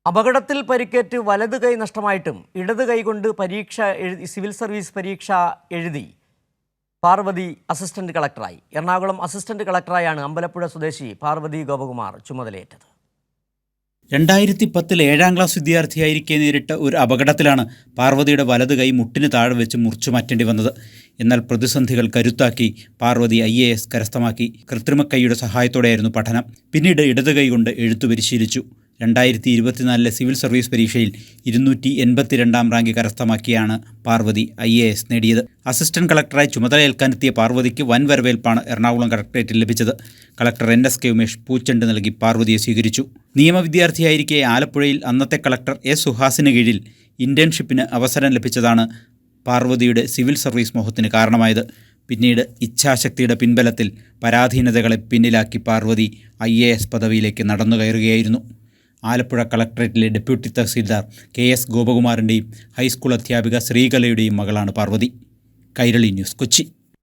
അപകടത്തിൽ പരിക്കേറ്റ് വലത് കൈ നഷ്ടമായിട്ടും ഇടത് കൈകൊണ്ട് സിവിൽ സർവീസ് പരീക്ഷ എഴുതി പാർവതി അസിസ്റ്റന്റ് കളക്ടറായി. എറണാകുളം അസിസ്റ്റന്റ് കളക്ടറായാണ് അമ്പലപ്പുഴ സ്വദേശി പാർവതി ഗോപകുമാർ ചുമതലയേറ്റത്. 2010 7ാം ക്ലാസ് വിദ്യാർത്ഥിയായിരിക്കെ നേരിട്ട ഒരു അപകടത്തിലാണ് പാർവതിയുടെ വലത് കൈ മുട്ടിന് താഴെ വെച്ച് മുറിച്ചു മാറ്റേണ്ടി വന്നത്. എന്നാൽ പ്രതിസന്ധികൾ കരുത്താക്കി പാർവതി IAS കരസ്ഥമാക്കി. കൃത്രിമക്കൈയുടെ സഹായത്തോടെയായിരുന്നു പഠനം. പിന്നീട് ഇടത് കൈ കൊണ്ട് എഴുത്തു പരിശീലിച്ചു. 2024 സിവിൽ സർവീസ് പരീക്ഷയിൽ 282ാം റാങ്ക് കരസ്ഥമാക്കിയാണ് പാർവതി IAS നേടിയത്. അസിസ്റ്റന്റ് കളക്ടറായി ചുമതലയേൽക്കാനെത്തിയ പാർവതിക്ക് വൻ വരവേൽപ്പാണ് എറണാകുളം കളക്ടറേറ്റിൽ ലഭിച്ചത്. കളക്ടർ NSK ഉമേഷ് പൂച്ചെണ്ട് നൽകി പാർവതിയെ സ്വീകരിച്ചു. നിയമവിദ്യാർത്ഥിയായിരിക്കെ ആലപ്പുഴയിൽ അന്നത്തെ കളക്ടർ S സുഹാസിന് കീഴിൽ ഇന്റേൺഷിപ്പിന് അവസരം ലഭിച്ചതാണ് പാർവതിയുടെ സിവിൽ സർവീസ് മോഹത്തിന് കാരണമായത്. പിന്നീട് ഇച്ഛാശക്തിയുടെ പിൻബലത്തിൽ പരാധീനതകളെ പിന്നിലാക്കി പാർവതി IAS പദവിയിലേക്ക് നടന്നു കയറുകയായിരുന്നു. ആലപ്പുഴ കളക്ടറേറ്റിലെ ഡെപ്യൂട്ടി തഹസീൽദാർ KS ഗോപകുമാറിൻ്റെയും ഹൈസ്കൂൾ അധ്യാപിക ശ്രീകലയുടെയും മകളാണ് പാർവതി. കൈരളി ന്യൂസ്, കൊച്ചി.